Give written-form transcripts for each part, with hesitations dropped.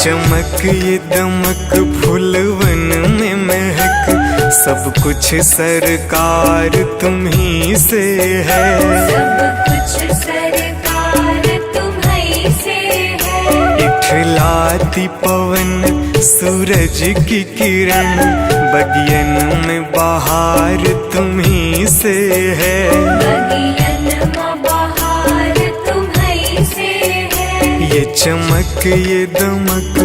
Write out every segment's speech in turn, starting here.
चमक ये दमक फूलवन में महक, सब कुछ सरकार तुम्ही से है। सब कुछ सरकार तुम्ही से है। इठलाती पवन सूरज की किरण, बगियन में बहार तुम्ही से है। बगियन में बहार तुम्ही से है। ये चमक ये दमक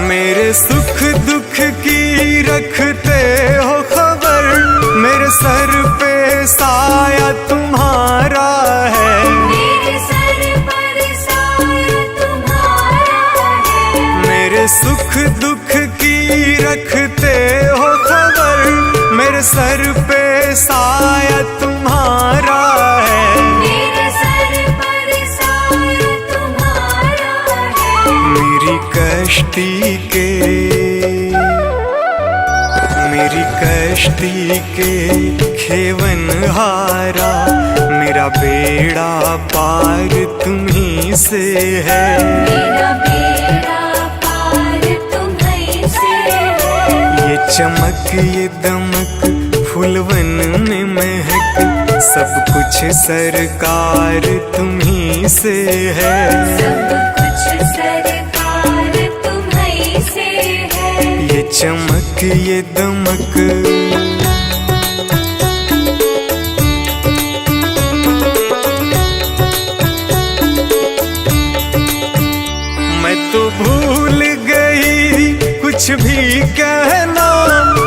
मेरे सुख दुख की रखते हो खबर, मेरे सर पे साया तुम्हारा है। मेरे सर पर साया तुम्हारा है। मेरे सुख दुख की रखते हो खबर, मेरे सर पे साया तुम्हारा है। मेरे सर पर साया तुम्हारा है। मेरी कश्ती के खेवन हारा, मेरा बेड़ा पार तुम्ही से है। मेरा बेड़ा पार तुम्ही से है। ये चमक ये दमक फूलवन में महक, सब कुछ सरकार तुम्ही से है। सब कुछ सरकार तुम्ही से है। ये चमक ये दमक मैं तो भूल गई कुछ भी कहना,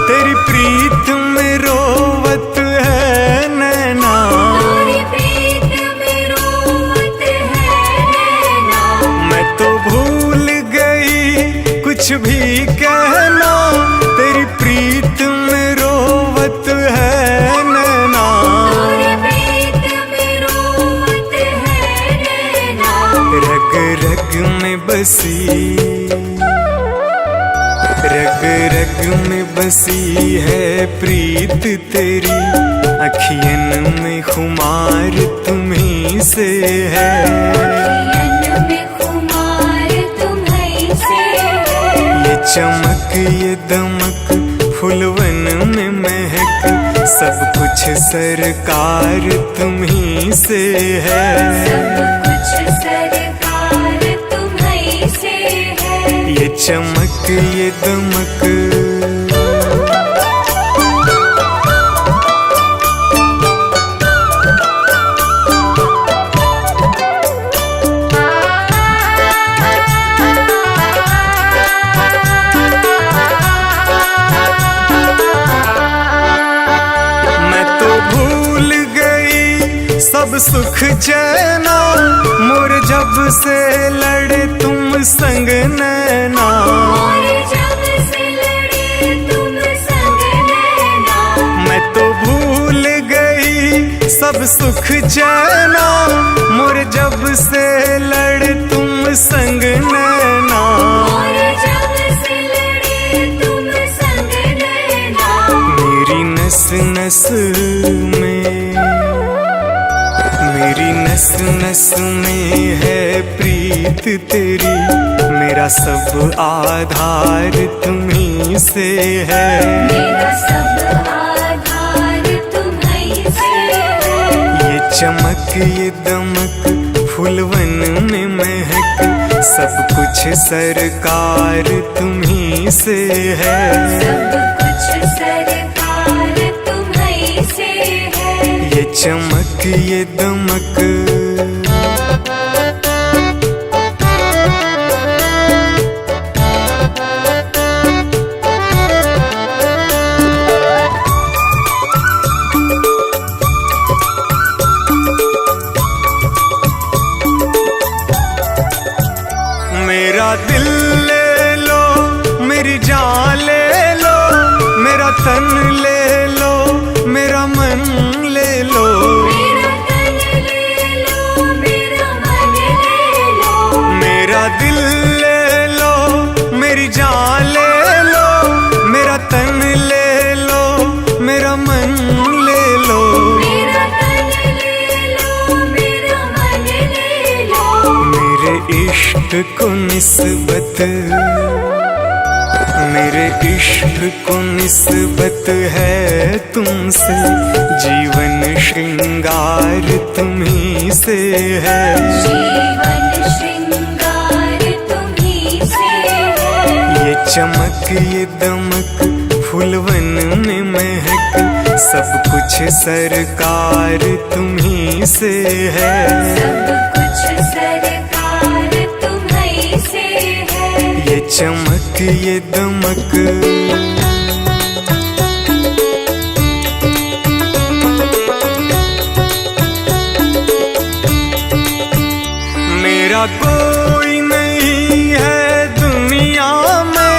तेरी प्रीत में रोवत है नैना। तेरी प्रीत में रोवत है नैना। मैं तो भूल गई कुछ भी कहना, तेरी प्रीत में रोवत है नैना। तेरी प्रीत में रोवत है नैना। रग रग में बसी, रग रग में बसी है प्रीत तेरी, अखियन में खुमार तुम्ही से है। अखियन में खुमार तुम्ही से है। ये चमक ये दमक फूलवन में महक, सब कुछ सरकार तुम्ही से है। सब कुछ सरकार तुम्ही से है। ये चमक ये दमक मैं तो भूल गई सब सुख चैना, मोर जब से लड़े तुम संग नैना। और जब से लड़े तुम संग नैना। मैं तो भूल गई सब सुख चैना, मोर जब से लड़े तुम संग नैना। और जब से लड़े तुम संग नैना। मेरी नस नस में, मेरी नस नस में है प्रीत तेरी, मेरा सब आधार तुम्ही से है। मेरा सब आधार तुम्ही से है। ये चमक ये दमक फूलवन में महक, सब कुछ सरकार तुम्ही से है। सब कुछ सरकार तुम्ही से है। ये चमक ये दमक मेरा दिल ले लो, मेरी जान ले लो, मेरा तन ले लो, मेरा मन ले लो। मेरा तन ले लो, इश्क को निस्बत, मेरे इश्क को निस्बत है तुमसे, जीवन श्रृंगार तुम्ही से है। जीवन श्रृंगार तुम्ही से है। ये चमक ये दमक फूलवन में महक, सब कुछ सरकार तुम्ही से है। सब कुछ सरकार तुम्ही से है। ये चमक ये दमक मेरा कोई नहीं है दुनिया में,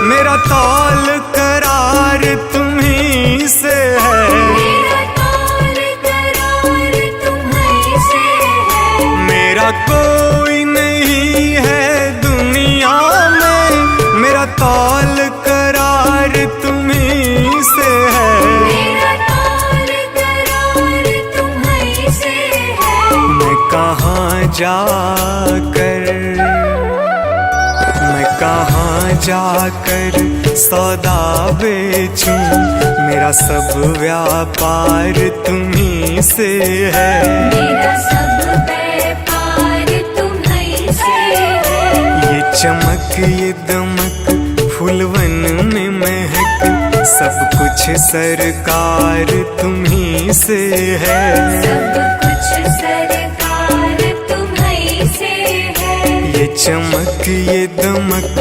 मेरा तौल करार तुम्ही से है। मेरा तौल करार तुम्ही से है। मेरा कोई नहीं है दुनिया में, मेरा तौल करार तुम्ही से है। मेरा तौल करार तुम्ही से है। मैं कहाँ जाकर सौदा बेचूं, मेरा सब व्यापार तुम्ही से है। मेरा सब व्यापार तुम्ही से है। ये चमक ये दमक फूलवन में महक, सब कुछ सरकार तुम्ही से है। सब कुछ सरकार तुम्ही से है। ये चमक ये दमक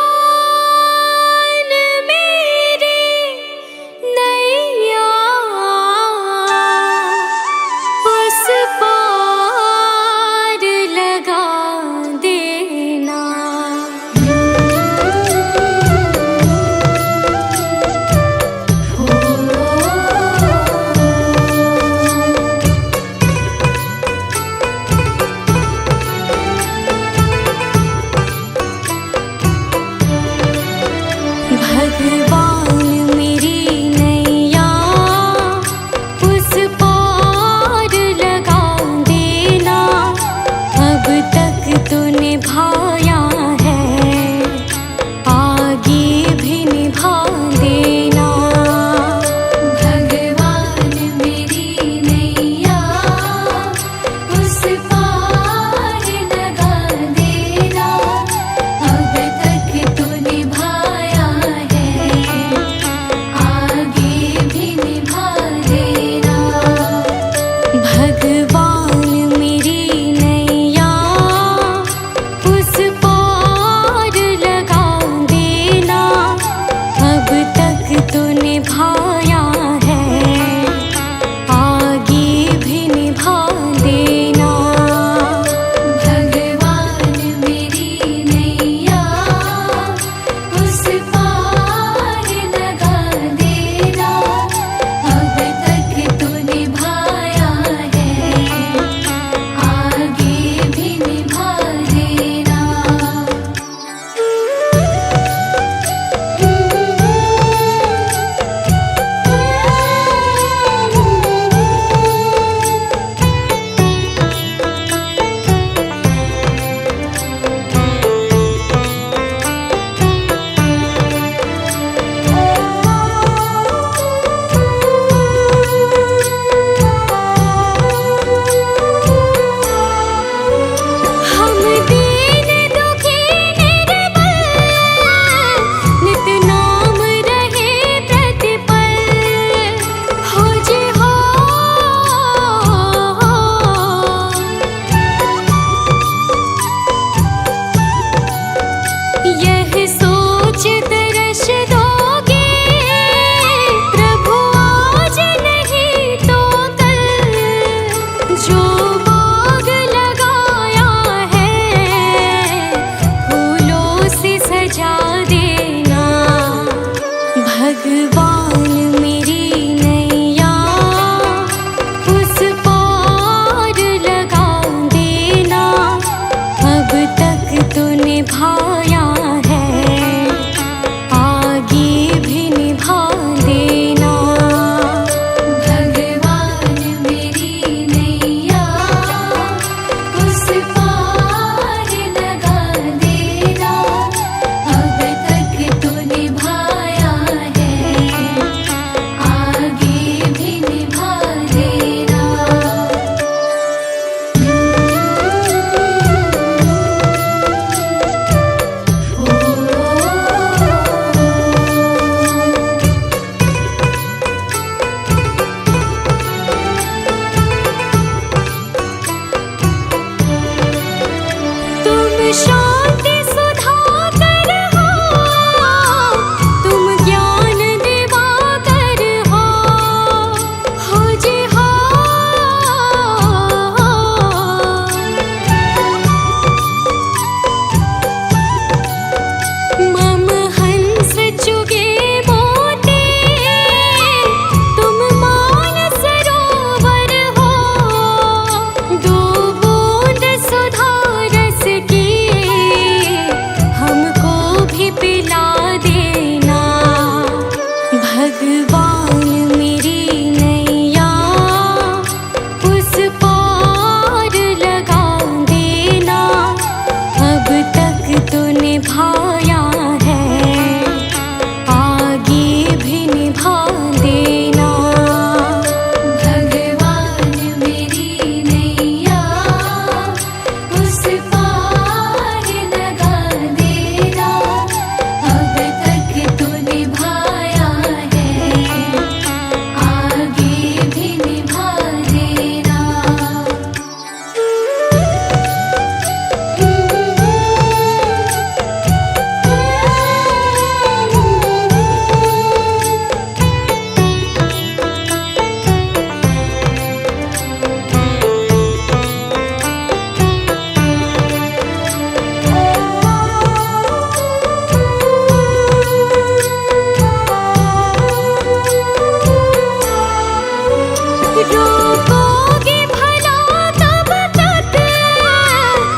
भगवान मेरे नैया उस पार लगा देना।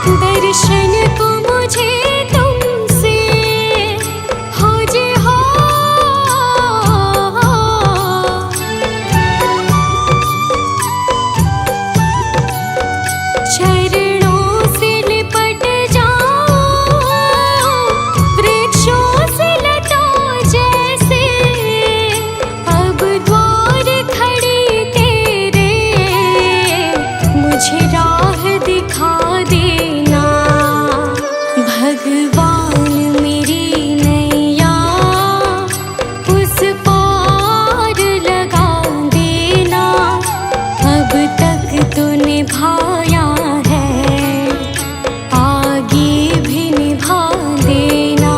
दर्शन को मुझे तुमसे हो जे हो। चरणों से लिपट जाओ वृक्षों से लटो जैसे, अब द्वार खड़ी तेरे मुझे राह दिखा देना। भगवान मेरी नैया उस पार लगा देना। अब तक तो निभाया है, आगे भी निभा देना।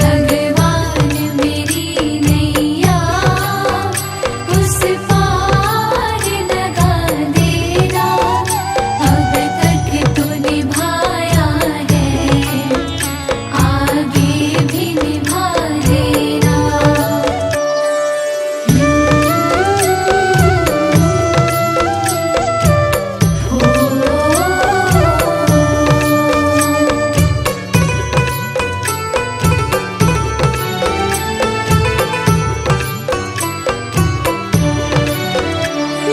भगवान मेरी नैया उस पार लगा देना। अब तक तो निभाया है, आगे भी निभा देना।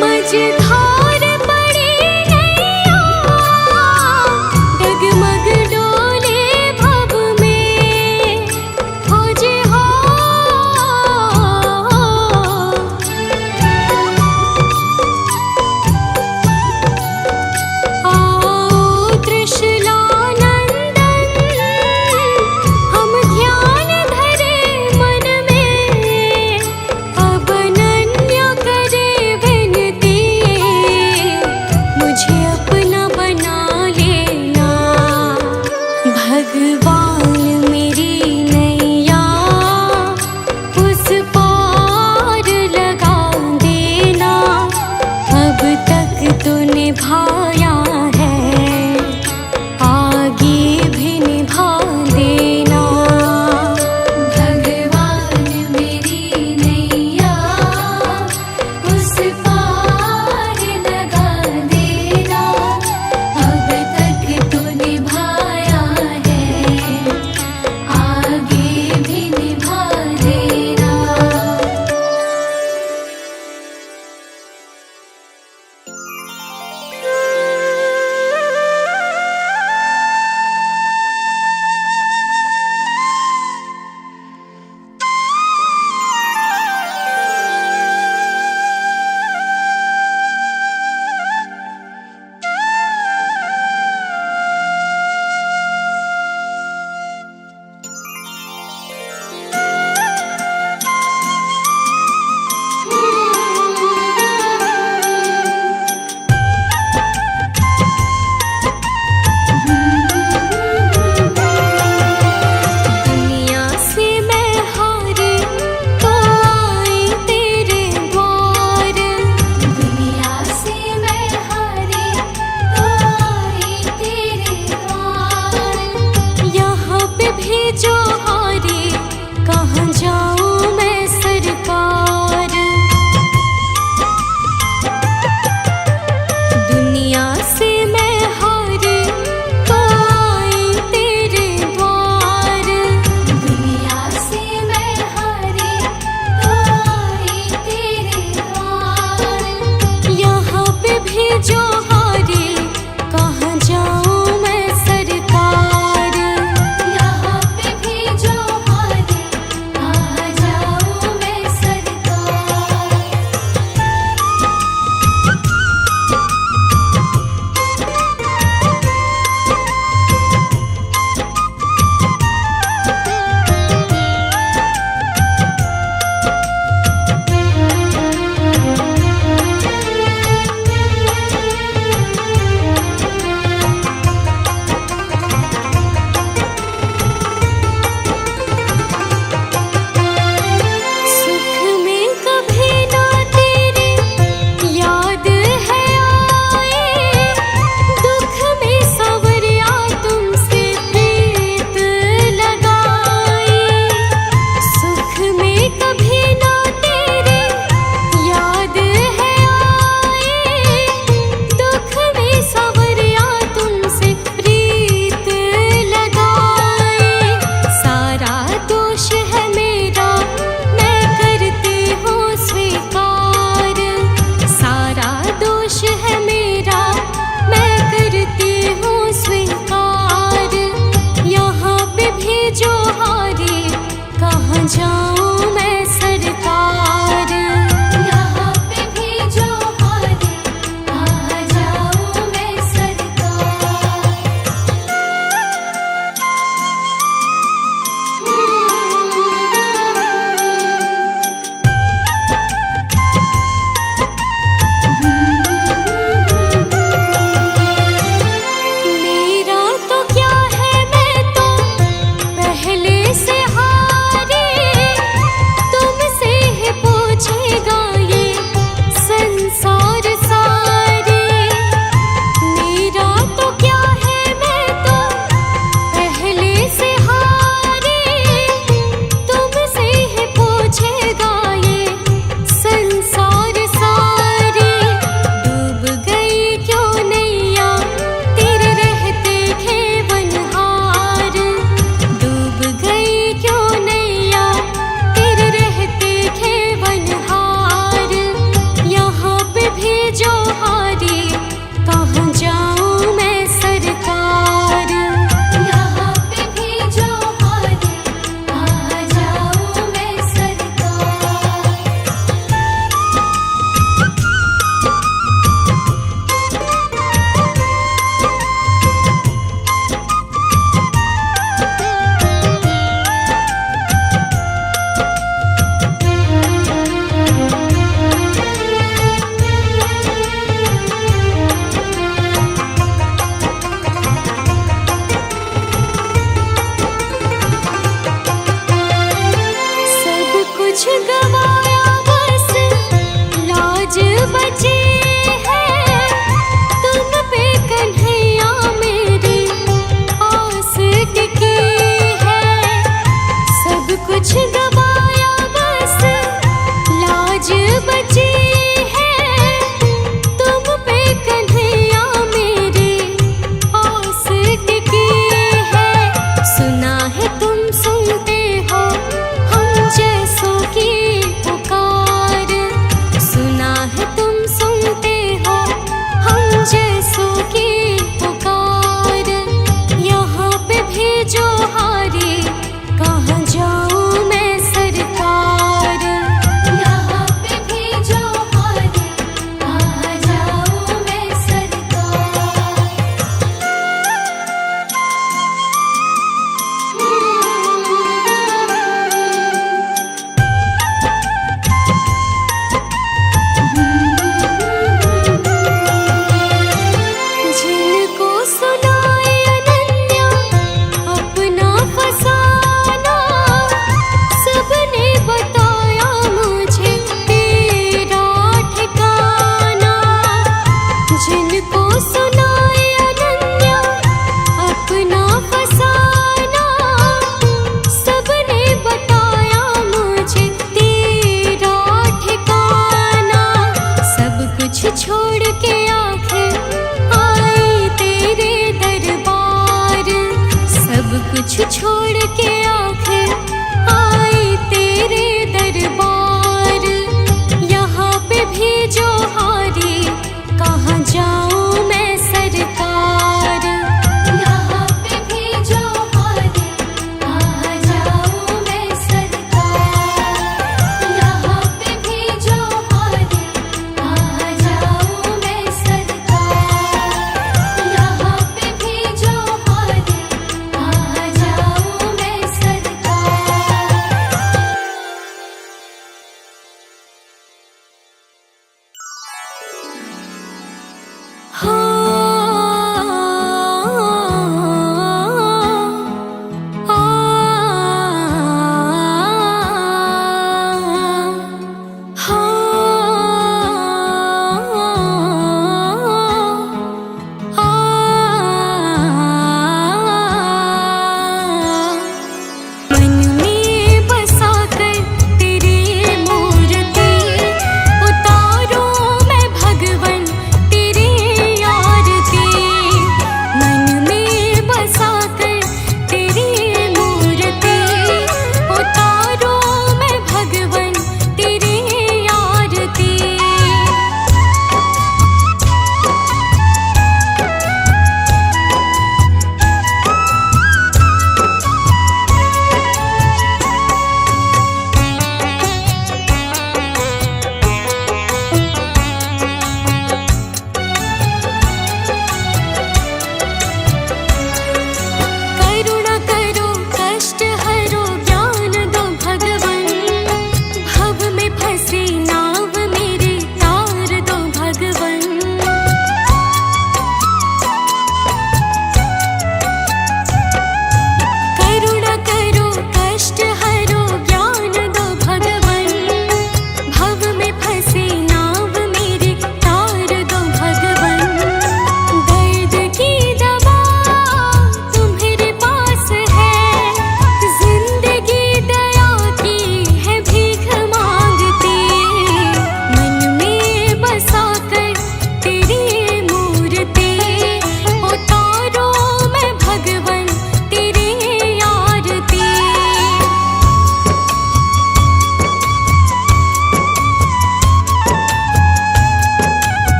मझधार पड़ी नैया डगमग डोले भव में हो जे हो। आओ त्रिशूलानंदन हम ध्यान धरे मन में। अब अनन्य करे विनती मुझे अपना बना लेना। भगवान